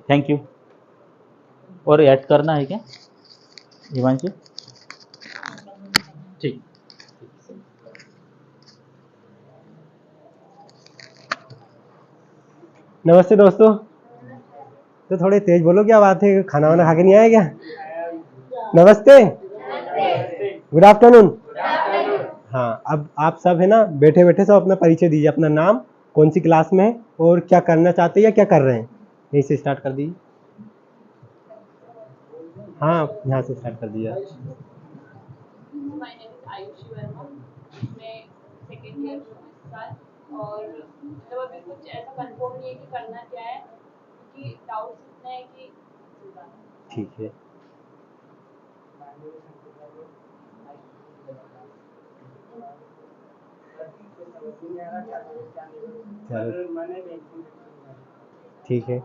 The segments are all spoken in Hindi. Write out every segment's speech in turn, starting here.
Thank you. और ऐड करना है क्या हिमांशु? ठीक। नमस्ते दोस्तों। तो थोड़े तेज बोलो, क्या बात है, खाना वाना खा के नहीं आए क्या? नमस्ते, गुड आफ्टरनून। हाँ, अब आप सब है ना, बैठे बैठे सब अपना परिचय दीजिए, अपना नाम, कौन सी क्लास में है और क्या करना चाहते हैं या क्या कर रहे हैं। यहीं से स्टार्ट कर दीजिए। हाँ, यहाँ से स्टार्ट कर दीजिए। My name is Ayushi Verma. मैं सेकेंड ईयर में हूँ इस साल, और मतलब अभी कुछ ऐसा कंफर्म नहीं है कि करना क्या है, क्योंकि डाउट्स इतना है कि ठीक है। ठीक है।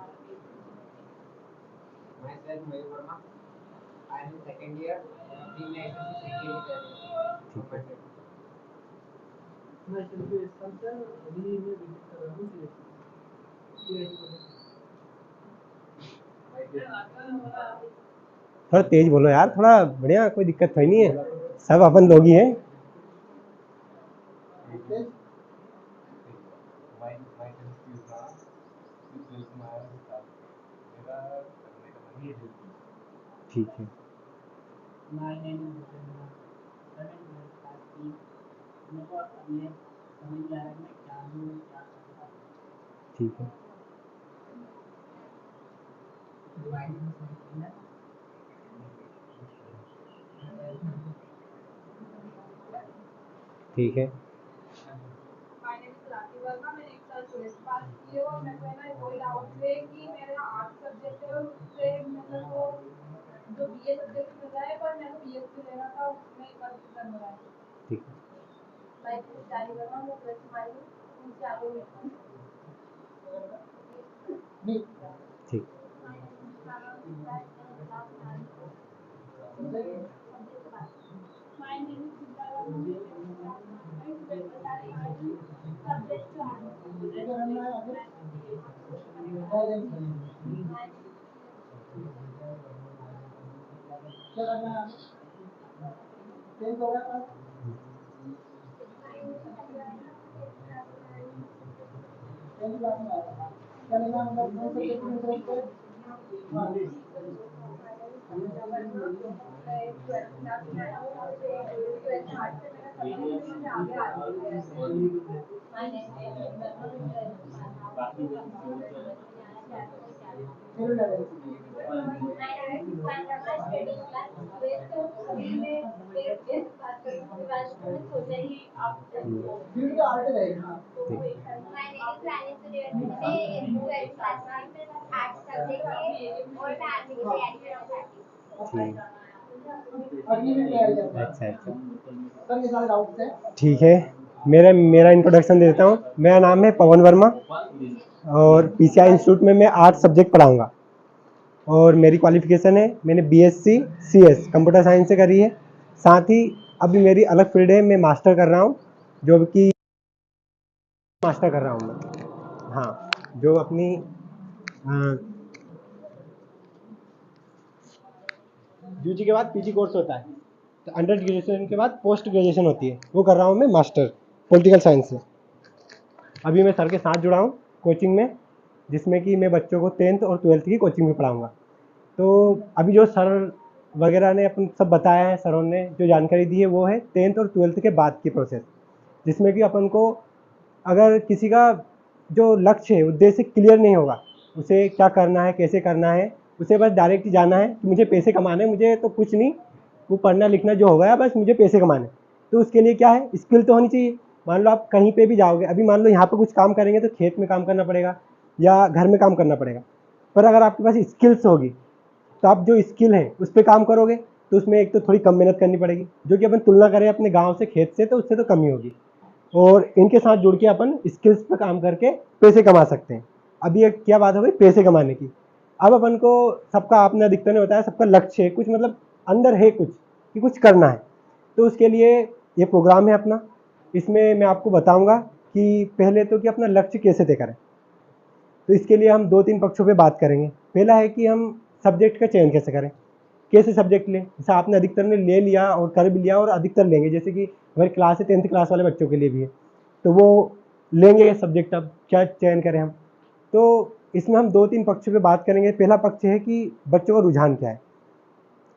थोड़ा तेज बोलो यार, थोड़ा बढ़िया, कोई दिक्कत थोड़ी नहीं है, सब अपन लोग ही हैं। ठीक है। ठीक है। ठीक है। माय नेम इज राखी वर्मा। मैंने एक साल 12th पास की है, और मेरे को है ना कोई डाउट है कि मेरा आर्ट्स सब्जेक्ट है और उससे मतलब वो जो बीए सब्जेक्ट मिल रहा है, पर मेरे को बीएससी लेना था, उसमें कंफ्यूजन हो रहा है। ठीक माय नेम इज जानी वर्मा। मैं प्लस माई हूँ, उनसे आगे नहीं। ठीक। My name is Geeta Verma. मैं 11th क्लास में हूँ। मैं बता रही हूँ सब्जेक्ट जो ठीक है। मेरा इंट्रोडक्शन दे देता हूँ। मेरा नाम है पवन वर्मा और पीसीआई इंस्टीट्यूट में मैं 8 सब्जेक्ट पढ़ाऊँगा और मेरी क्वालिफिकेशन है, मैंने बीएससी सीएस कंप्यूटर साइंस से करी है। साथ ही अभी मेरी अलग फील्ड है, मैं मास्टर कर रहा हूँ, जो कि मास्टर कर रहा हूँ मैं। हाँ, जो अपनी यूजी के बाद पीजी कोर्स होता है, तो अंडर ग्रेजुएशन के बाद पोस्ट ग्रेजुएशन होती है, वो कर रहा हूँ मैं मास्टर पॉलिटिकल साइंस से। अभी मैं सर के साथ जुड़ा हूँ कोचिंग में, जिसमें कि मैं बच्चों को 10th और 12th की कोचिंग में पढ़ाऊँगा। तो अभी जो सर वगैरह ने अपन सब बताया है, सरों ने जो जानकारी दी है वो है 10th और 12th के बाद की प्रोसेस, जिसमें कि अपन को अगर किसी का जो लक्ष्य है, उद्देश्य क्लियर नहीं होगा, उसे क्या करना है, कैसे करना है, उसे बस डायरेक्ट जाना है कि मुझे पैसे कमाने, मुझे तो कुछ नहीं, वो पढ़ना लिखना जो होगा बस मुझे पैसे कमाने। तो उसके लिए क्या है, स्किल तो होनी चाहिए। मान लो आप कहीं पे भी जाओगे, अभी मान लो यहाँ पे कुछ काम करेंगे तो खेत में काम करना पड़ेगा या घर में काम करना पड़ेगा, पर अगर आपके पास स्किल्स होगी तो आप जो स्किल है उस पर काम करोगे, तो उसमें एक तो थोड़ी कम मेहनत करनी पड़ेगी, जो कि अपन तुलना करें अपने गाँव से, खेत से, तो उससे तो कम ही होगी, और इनके साथ जुड़ के अपन स्किल्स पर काम करके पैसे कमा सकते हैं। अभी ये क्या बात हो गई पैसे कमाने की। अब अपन को सबका आपने अधिकतर नहीं होता है, सबका लक्ष्य है कुछ, मतलब अंदर है कुछ कि कुछ करना है, तो उसके लिए ये प्रोग्राम है अपना। इसमें मैं आपको बताऊंगा कि पहले तो कि अपना लक्ष्य कैसे तय करें। तो इसके लिए हम 2-3 पक्षों पे बात करेंगे। पहला है कि हम सब्जेक्ट का चयन कैसे करें, कैसे सब्जेक्ट लें। जैसे आपने अधिकतर ने ले लिया और कर भी लिया और अधिकतर लेंगे, जैसे कि हमारी क्लास है 10th क्लास वाले बच्चों के लिए भी है, तो वो लेंगे सब्जेक्ट। अब क्या चयन करें हम, तो इसमें हम 2-3 पक्षों पे बात करेंगे। पहला पक्ष है कि बच्चों का रुझान क्या है।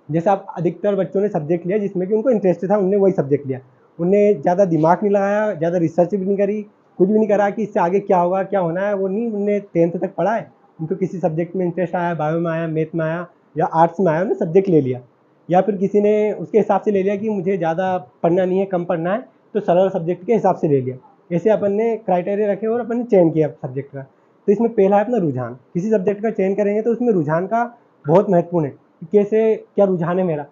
जैसे आप अधिकतर बच्चों ने सब्जेक्ट लिया जिसमें कि उनको इंटरेस्ट था, उनने वही सब्जेक्ट लिया, उनने ज़्यादा दिमाग नहीं लगाया, ज़्यादा रिसर्च भी नहीं करी, कुछ भी नहीं करा कि इससे आगे क्या होगा क्या होना है, वो नहीं, उनने 10th तक पढ़ा है, उनको किसी सब्जेक्ट में इंटरेस्ट आया, बायो में आया, मैथ में आया या आर्ट्स में आया, उन्होंने सब्जेक्ट ले लिया। या फिर किसी ने उसके हिसाब से ले लिया कि मुझे ज़्यादा पढ़ना नहीं है, कम पढ़ना है, तो सरल सब्जेक्ट के हिसाब से ले लिया। ऐसे अपन ने क्राइटेरिया रखे और अपन ने चयन किया सब्जेक्ट का। तो इसमें पहला है अपना रुझान। किसी सब्जेक्ट का चयन करेंगे तो उसमें रुझान का बहुत महत्वपूर्ण है कि कैसे, क्या रुझान है मेरा,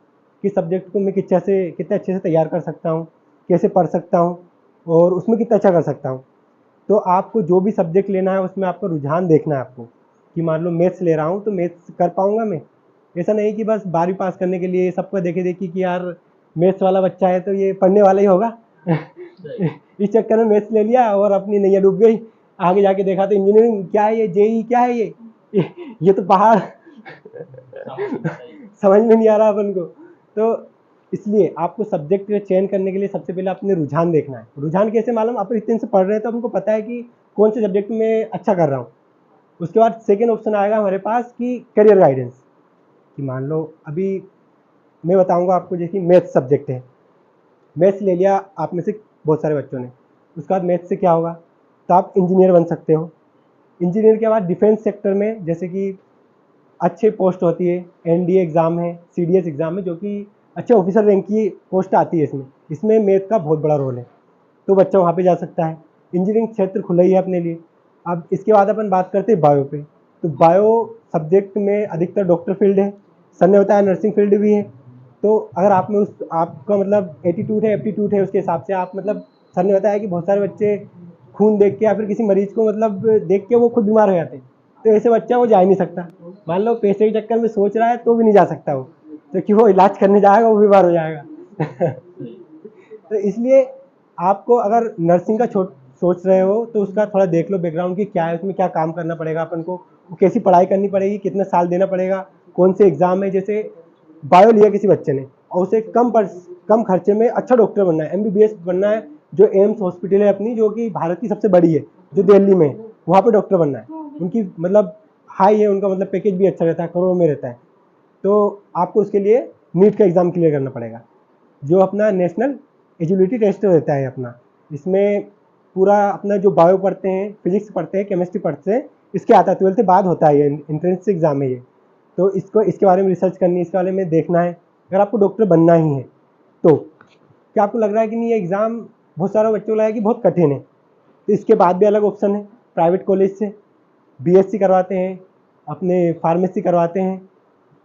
किस सब्जेक्ट को मैं कितने अच्छे से तैयार कर सकता हूँ, कैसे पढ़ सकता हूँ और उसमें कितना अच्छा कर सकता हूँ। तो आपको जो भी सब्जेक्ट लेना है उसमें आपका रुझान देखना है आपको, कि मान लो मैथ्स ले रहा हूँ तो मैथ्स कर पाऊँगा मैं। ऐसा नहीं कि बस 12वीं पास करने के लिए सबको देखे देखी कि यार मैथ्स वाला बच्चा है तो ये पढ़ने वाला ही होगा इस चक्कर में मैथ्स ले लिया और अपनी नैया डूब गई। आगे जाके देखा तो इंजीनियरिंग क्या है, ये जेई क्या है, ये तो पहाड़ समझ में नहीं आ रहा अपन को। तो इसलिए आपको सब्जेक्ट का चयन करने के लिए सबसे पहले अपने रुझान देखना है। रुझान कैसे मालूम, आप इतने से पढ़ रहे हैं तो हमको पता है कि कौन से सब्जेक्ट में अच्छा कर रहा हूँ। उसके बाद सेकेंड ऑप्शन आएगा हमारे पास कि करियर गाइडेंस, कि मान लो अभी मैं बताऊंगा आपको, जैसे मैथ्स सब्जेक्ट है, मैथ्स ले लिया आप में से बहुत सारे बच्चों ने, उसके बाद मैथ्स से क्या होगा, तो आप इंजीनियर बन सकते हो। इंजीनियर के बाद डिफेंस सेक्टर में जैसे कि अच्छे पोस्ट होती है, एनडीए एग्ज़ाम है, सीडीएस एग्ज़ाम है, जो कि अच्छे ऑफिसर रैंक की पोस्ट आती है। इसमें मैथ का बहुत बड़ा रोल है, तो बच्चा वहाँ पे जा सकता है। इंजीनियरिंग क्षेत्र खुला ही है अपने लिए। अब इसके बाद अपन बात करते हैं बायो पे, तो बायो सब्जेक्ट में अधिकतर डॉक्टर फील्ड है, सर ने बताया नर्सिंग फील्ड भी है। तो अगर आप में उस आपका मतलब एटीट्यूड है, एप्टीट्यूड है, उसके हिसाब से आप मतलब, सर ने बताया कि बहुत सारे बच्चे खून देख के या फिर किसी मरीज को मतलब देख के वो खुद बीमार हो जाते हैं, तो ऐसे बच्चा वो जा ही नहीं सकता। मान लो पैसे के चक्कर में सोच रहा है तो भी नहीं जा सकता वो, तो क्यों, वो इलाज करने जाएगा वो बीमार हो जाएगा तो इसलिए आपको अगर नर्सिंग का सोच रहे हो तो उसका थोड़ा देख लो बैकग्राउंड की क्या है, उसमें क्या काम करना पड़ेगा अपन को, कैसी पढ़ाई करनी पड़ेगी, कितना साल देना पड़ेगा, कौन से एग्जाम है। जैसे बायो लिया किसी बच्चे ने और उसे कम खर्चे में अच्छा डॉक्टर बनना है, एमबीबीएस बनना है, जो एम्स हॉस्पिटल है अपनी, जो कि भारत की सबसे बड़ी है, जो दिल्ली में है, वहाँ पे डॉक्टर बनना है। उनकी मतलब हाई है, उनका मतलब पैकेज भी अच्छा रहता है, करोड़ों में रहता है। तो आपको उसके लिए नीट का एग्ज़ाम क्लियर करना पड़ेगा, जो अपना नेशनल एलिजिबिलिटी टेस्ट रहता है अपना। इसमें पूरा अपना जो बायो पढ़ते हैं, फिजिक्स पढ़ते हैं, केमिस्ट्री पढ़ते हैं, इसके आता है 12th के बाद होता है, ये एंट्रेंस एग्ज़ाम है ये। तो इसके बारे में रिसर्च करनी है, इसके बारे में देखना है अगर आपको डॉक्टर बनना ही है तो। क्या आपको लग रहा है कि नहीं ये एग्ज़ाम बहुत सारे बच्चों को लगा कि बहुत कठिन है, तो इसके बाद भी अलग ऑप्शन है। प्राइवेट कॉलेज से बीएससी करवाते हैं, अपने फार्मेसी करवाते हैं,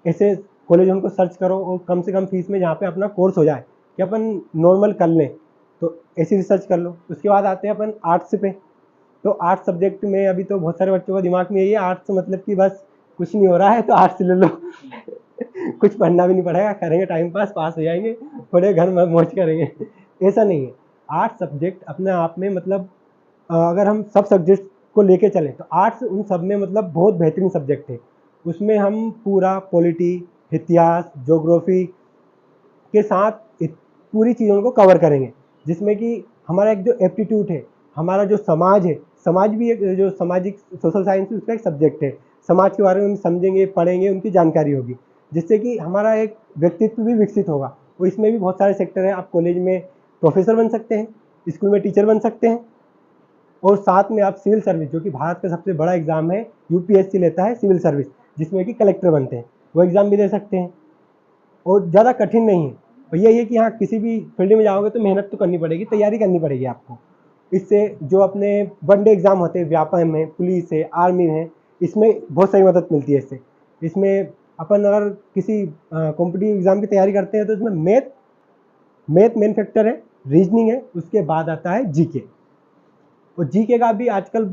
ऐसे कॉलेज उनको सर्च करो और कम से कम फीस में जहाँ पे अपना कोर्स हो जाए कि अपन नॉर्मल कर लें, तो ऐसी रिसर्च कर लो। उसके बाद आते हैं अपन आर्ट्स पे। तो आर्ट्स सब्जेक्ट में अभी तो बहुत सारे बच्चों का दिमाग में यही है, आर्ट्स मतलब कि बस कुछ नहीं हो रहा है तो आर्ट्स ले लो कुछ पढ़ना भी नहीं पड़ेगा, करेंगे टाइम पास हो जाएंगे, थोड़े घर में मौज करेंगे ऐसा नहीं है। आर्ट्स सब्जेक्ट अपने आप में मतलब अगर हम सब सब्जेक्ट को लेके चलें तो आर्ट्स उन सब में मतलब बहुत बेहतरीन सब्जेक्ट है। उसमें हम पूरा पॉलिटी, इतिहास, ज्योग्राफी के साथ पूरी चीज़ों को कवर करेंगे, जिसमें कि हमारा एक जो एप्टीट्यूड है, हमारा जो समाज है, समाज भी एक जो सामाजिक सोशल साइंस उसका एक सब्जेक्ट है। समाज के बारे में हम समझेंगे, पढ़ेंगे, उनकी जानकारी होगी, जिससे कि हमारा एक व्यक्तित्व भी विकसित होगा। और इसमें भी बहुत सारे सेक्टर हैं। आप कॉलेज में प्रोफेसर बन सकते हैं, स्कूल में टीचर बन सकते हैं, और साथ में आप सिविल सर्विस, जो कि भारत का सबसे बड़ा एग्जाम है, यूपीएससी लेता है सिविल सर्विस, जिसमें कि कलेक्टर बनते हैं, वो एग्ज़ाम भी दे सकते हैं। और ज़्यादा कठिन नहीं है, और यही है कि हाँ किसी भी फील्ड में जाओगे तो मेहनत तो करनी पड़ेगी, तैयारी करनी पड़ेगी आपको। इससे जो अपने वनडे एग्ज़ाम होते हैं, व्यापम में, पुलिस है, आर्मी है, इसमें बहुत सारी मदद मिलती है इससे। इसमें अपन अगर किसी कॉम्पिटिटिव एग्ज़ाम की तैयारी करते हैं तो इसमें मैथ मेन फैक्टर है, रीजनिंग है, उसके बाद आता है जीके। और जीके का भी आजकल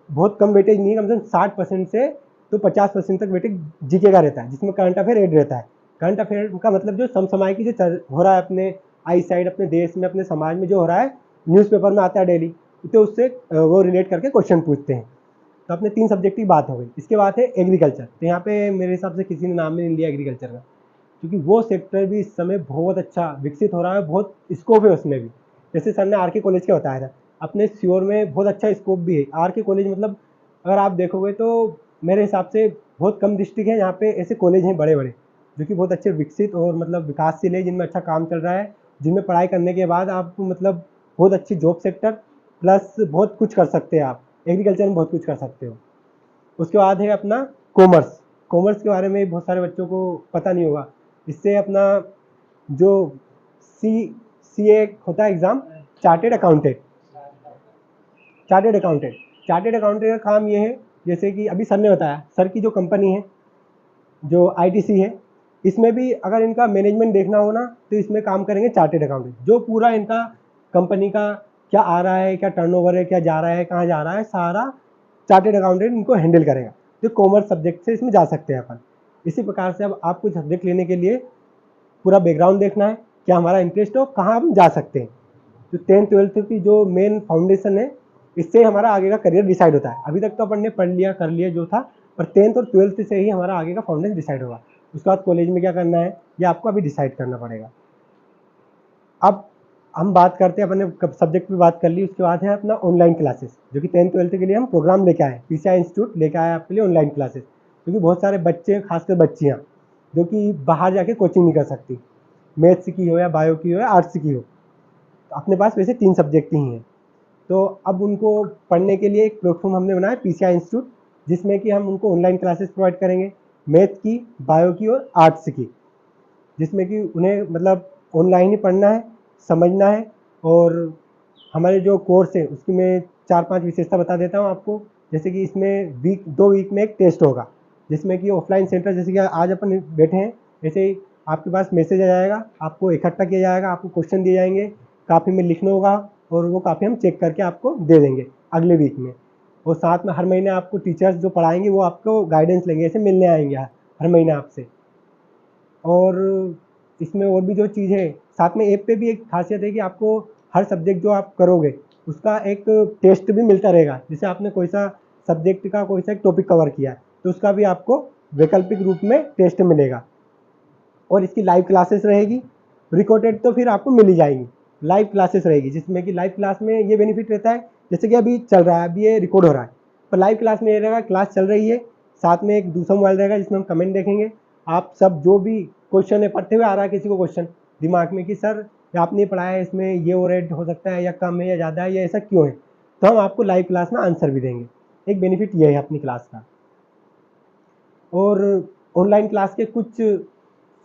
बहुत कम वेटेज नहीं है, कम से कम 60% से तो 50% तक वेटेज जीके का रहता है, जिसमें करंट अफेयर ऐड रहता है। करंट अफेयर का मतलब जो समसामयिक जो हो रहा है अपने आई साइड, अपने देश में, अपने समाज में जो हो रहा है, न्यूज़पेपर में आता है डेली, तो उससे वो रिलेट करके क्वेश्चन पूछते हैं। तो अपने 3 सब्जेक्ट की बात हो गई। इसके बाद है एग्रीकल्चर। तो यहाँ पे मेरे हिसाब से किसी ने नाम नहीं लिया एग्रीकल्चर का, क्योंकि वो सेक्टर भी इस समय बहुत अच्छा विकसित हो रहा है, बहुत स्कोप है उसमें भी। जैसे सर ने आर के कॉलेज का बताया था, अपने सीहोर में बहुत अच्छा स्कोप भी है। आर के कॉलेज मतलब अगर आप देखोगे तो मेरे हिसाब से बहुत कम डिस्ट्रिक्ट है जहाँ पे ऐसे कॉलेज हैं बड़े बड़े, जो कि बहुत अच्छे विकसित और मतलब विकासशील है, जिनमें अच्छा काम चल रहा है, जिनमें पढ़ाई करने के बाद आप मतलब बहुत अच्छी जॉब सेक्टर प्लस बहुत कुछ कर सकते हैं। आप एग्रीकल्चर में बहुत कुछ कर सकते हो। उसके बाद है अपना कॉमर्स। कॉमर्स के बारे में बहुत सारे बच्चों को पता नहीं होगा। इससे अपना जो CA होता है exam, chartered accountant. Chartered accountant chartered accountant का काम ये है, जैसे कि अभी सर ने बताया, सर की जो कंपनी है जो ITC है, इसमें भी अगर इनका मैनेजमेंट देखना हो ना तो इसमें काम करेंगे चार्टेड अकाउंटेंट। जो पूरा इनका कंपनी का क्या आ रहा है, क्या टर्नओवर है, क्या जा रहा है, कहाँ जा रहा है, सारा चार्टेड अकाउंटेंट इनको हैंडल करेगा। तो कॉमर्स सब्जेक्ट से इसमें जा सकते हैं अपन। इसी प्रकार से अब आप कुछ सब्जेक्ट लेने के लिए पूरा बैकग्राउंड देखना है, क्या हमारा इंटरेस्ट हो, कहाँ हम जा सकते हैं। तो 10th-12th की जो मेन फाउंडेशन है, इससे हमारा आगे का करियर डिसाइड होता है। अभी तक तो अपन ने पढ़ लिया कर लिया जो था, पर 10th और 12th से ही हमारा आगे का फाउंडेशन डिसाइड होगा। उसके बाद कॉलेज में क्या करना है ये आपको अभी डिसाइड करना पड़ेगा। अब हम बात करते हैं, अपने सब्जेक्ट पे बात कर ली। उसके बाद है अपना ऑनलाइन क्लासेस, जो कि 10th-12th के लिए हम प्रोग्राम लेके आए। PCI इंस्टीट्यूट लेके आया आपके लिए ऑनलाइन क्लासेस, क्योंकि बहुत सारे बच्चे, खासकर बच्चियाँ, जो कि बाहर जाके कोचिंग नहीं कर सकती, मैथ्स की हो या बायो की हो या आर्ट्स की हो। तो अपने पास वैसे 3 सब्जेक्ट ही हैं। तो अब उनको पढ़ने के लिए एक प्लेटफॉर्म हमने बनाया PCI इंस्टीट्यूट, जिसमें कि हम उनको ऑनलाइन क्लासेस प्रोवाइड करेंगे, मैथ की, बायो की और आर्ट्स की, जिसमें कि उन्हें मतलब ऑनलाइन ही पढ़ना है, समझना है। और हमारे जो कोर्स है उसकी मैं 4-5 विशेषता बता देता हूँ आपको। जैसे कि इसमें 2 वीक में एक टेस्ट होगा, जिसमें कि ऑफलाइन सेंटर, जैसे कि आज अपन बैठे हैं, ऐसे ही आपके पास मैसेज आ जाएगा, आपको इकट्ठा किया जाएगा, आपको क्वेश्चन दिए जाएंगे, कापी में लिखना होगा, और वो कापी हम चेक करके आपको दे देंगे अगले वीक में। और साथ में हर महीने आपको टीचर्स जो पढ़ाएंगे वो आपको गाइडेंस लेंगे, ऐसे मिलने आएंगे हर महीने आपसे। और इसमें और भी जो चीज़ है, साथ में ऐप पे भी एक खासियत है कि आपको हर सब्जेक्ट जो आप करोगे उसका एक टेस्ट भी मिलता रहेगा। जैसे आपने कोई सा सब्जेक्ट का कोई सा एक टॉपिक कवर किया है, तो उसका भी आपको वैकल्पिक रूप में टेस्ट मिलेगा। और इसकी लाइव क्लासेस रहेगी, रिकॉर्डेड तो फिर आपको मिल ही जाएगी। लाइव क्लासेस रहेगी, जिसमें कि लाइव क्लास में ये बेनिफिट रहता है, जैसे कि अभी चल रहा है, अभी ये रिकॉर्ड हो रहा है, पर लाइव क्लास में ये रहेगा, क्लास चल रही है, साथ में एक दूसरा मोबाइल रहेगा जिसमें हम कमेंट देखेंगे। आप सब जो भी क्वेश्चन है, पढ़ते हुए आ रहा है किसी को क्वेश्चन दिमाग में कि सर आपने पढ़ाया है, इसमें ये ओवरहेड हो सकता है या कम है या ज़्यादा है या ऐसा क्यों है, तो हम आपको लाइव क्लास में आंसर भी देंगे। एक बेनिफिट ये है अपनी क्लास का। और ऑनलाइन क्लास के कुछ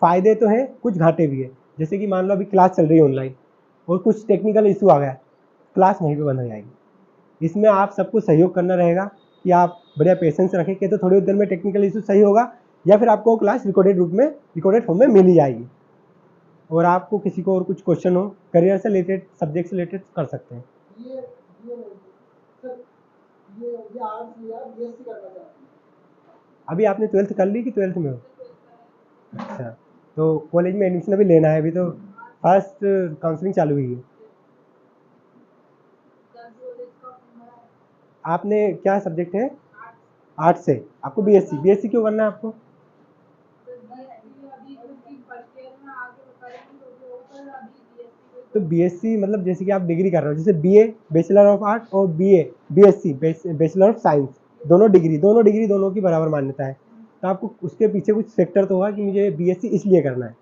फ़ायदे तो हैं, कुछ घाटे भी है। जैसे कि मान लो अभी क्लास चल रही है ऑनलाइन और कुछ टेक्निकल इशू आ गया, क्लास वहीं पे बंद हो जाएगी। इसमें आप सबको सहयोग करना रहेगा कि आप बढ़िया पेशेंस रखें कि तो थोड़ी देर में टेक्निकल इशू सही होगा, या फिर आपको क्लास रिकॉर्डेड रूप में, रिकॉर्डेड फॉर्म में मिल ही जाएगी। और आपको किसी को और कुछ क्वेश्चन हो करियर से रिलेटेड, सब्जेक्ट से रिलेटेड, कर सकते हैं। अभी आपने 12th कर ली कि 12th में हो? अच्छा, तो कॉलेज में एडमिशन अभी लेना है, अभी तो फर्स्ट काउंसलिंग चालू हुई है। आपने क्या सब्जेक्ट है? आर्ट्स से। आपको BSc क्यों करना है आपको? तो BSc मतलब जैसे कि आप डिग्री कर रहे हो, जैसे BA बैचलर ऑफ आर्ट और BSc बैचलर ऑफ साइंस, दोनों डिग्री दोनों की बराबर मान्यता है। तो आपको उसके पीछे कुछ फैक्टर तो होगा कि मुझे BSc इसलिए करना है।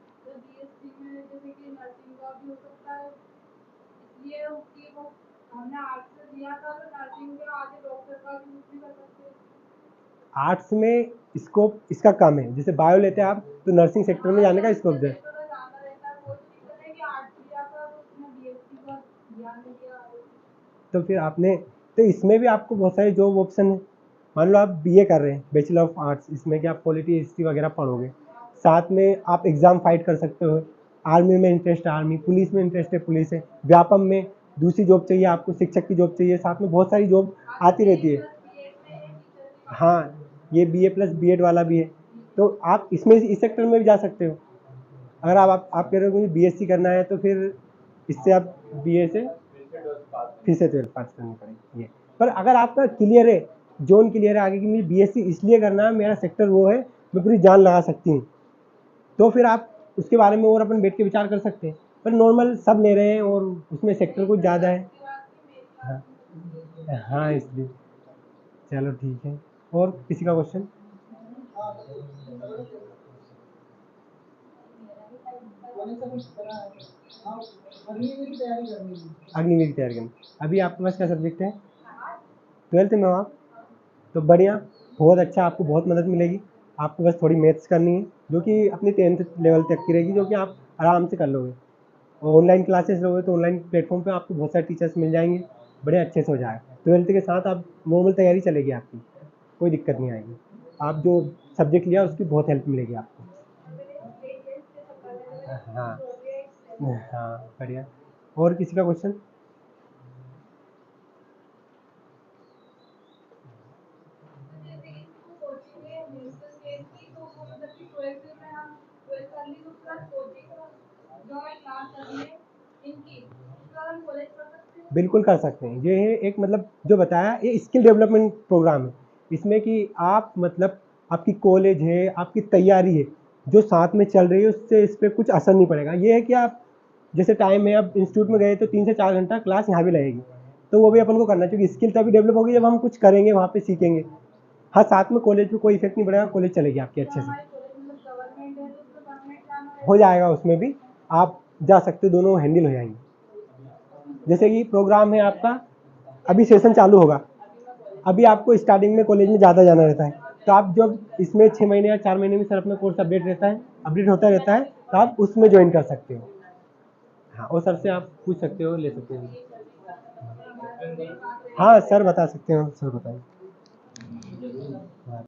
आर्ट्स में स्कोप इसका कम है, जैसे बायो लेते हैं आप तो नर्सिंग सेक्टर में जाने का स्कोप है। तो फिर आपने, तो इसमें भी आपको बहुत सारे जॉब ऑप्शन है। मान लो आप BA कर रहे हैं, बैचलर ऑफ आर्ट्स, इसमें कि आप पॉलिटी हिस्ट्री वगैरह पढ़ोगे, साथ में आप एग्ज़ाम फाइट कर सकते हो। आर्मी में इंटरेस्ट है आर्मी, पुलिस में इंटरेस्ट है पुलिस है, व्यापम में दूसरी जॉब चाहिए आपको, शिक्षक की जॉब चाहिए, साथ में बहुत सारी जॉब आती रहती है। हाँ, ये BA प्लस B.Ed वाला भी है, तो आप इसमें इस सेक्टर में भी जा सकते हो। अगर आप कह रहे हो मुझे BSc करना है, तो फिर इससे आप BA से फिर से 12th पास करनी पड़ेगी ये। पर अगर आपका क्लियर है जोन क्लियर है आगे कि मुझे बीएससी इसलिए करना है, मेरा सेक्टर वो है, मैं पूरी जान लगा सकती हूँ, तो फिर आप उसके बारे में और अपन बैठ के विचार कर सकते हैं। पर नॉर्मल सब ले रहे हैं और उसमें सेक्टर कुछ ज़्यादा है। हाँ हाँ, इसलिए चलो ठीक है। और किसी का क्वेश्चन? अग्निवीर की तैयारी करनी। अभी आपके पास क्या सब्जेक्ट है? 12th में हो आप? तो बढ़िया, बहुत अच्छा, आपको बहुत मदद मिलेगी। आपको बस थोड़ी मैथ्स करनी है जो कि अपनी 10th लेवल तक की रहेगी, जो कि आप आराम से कर लोगे। और ऑनलाइन क्लासेस लोगे तो ऑनलाइन प्लेटफॉर्म पे आपको बहुत सारे टीचर्स मिल जाएंगे, बड़े अच्छे से हो जाएगा। 12th के साथ आप नॉर्मल तैयारी चलेगी आपकी, कोई दिक्कत नहीं आएगी। आप जो सब्जेक्ट लिया उसकी बहुत हेल्प मिलेगी आपको। हाँ हाँ, बढ़िया। और किसी का क्वेश्चन? जैसे कि वो कोचिंग है म्यूजिकल स्टेज की, तो वो मतलब कि 12th में हम 12th कर ली तो उसके बाद कोचिंग जो हमें क्लास करनी है इनकी, उसके बाद हम कॉलेज कर सकते हैं। बिल्कुल कर सकते हैं। ये है एक मतलब जो बताया, ये स्किल डेवलपमेंट प्रोग्राम है। इसमें कि आप मतलब आपकी कॉलेज है, आपकी तैयारी है जो साथ में चल रही है, उससे इस पर कुछ असर नहीं पड़ेगा। ये है कि आप जैसे टाइम है, अब इंस्टीट्यूट में गए तो 3 से 4 घंटा क्लास यहाँ भी लगेगी, तो वो भी अपन को करना चाहिए। स्किल तभी डेवलप होगी जब हम कुछ करेंगे, वहाँ पे सीखेंगे। हाँ, साथ में कॉलेज में कोई इफेक्ट नहीं पड़ेगा, कॉलेज चलेगी आपकी तो अच्छे से। हमारे कॉलेज मतलब गवर्नमेंट है तो उसमें परमानेंट जाना हो रहेगा। जाएगा, उसमें भी आप जा सकते हो, दोनों हैंडल हो जाएंगे। जैसे कि प्रोग्राम है आपका, अभी सेशन चालू होगा, अभी आपको स्टार्टिंग में कॉलेज में ज़्यादा जाना रहता है, तो आप जब इसमें 6 महीने या 4 महीने में सर अपना कोर्स अपडेट रहता है, अपडेट होता रहता है, तो आप उसमें ज्वाइन कर सकते हो। हाँ, और सर से आप पूछ सकते हो, ले सकते हो। हाँ, सर बता सकते हो, सर बताइए।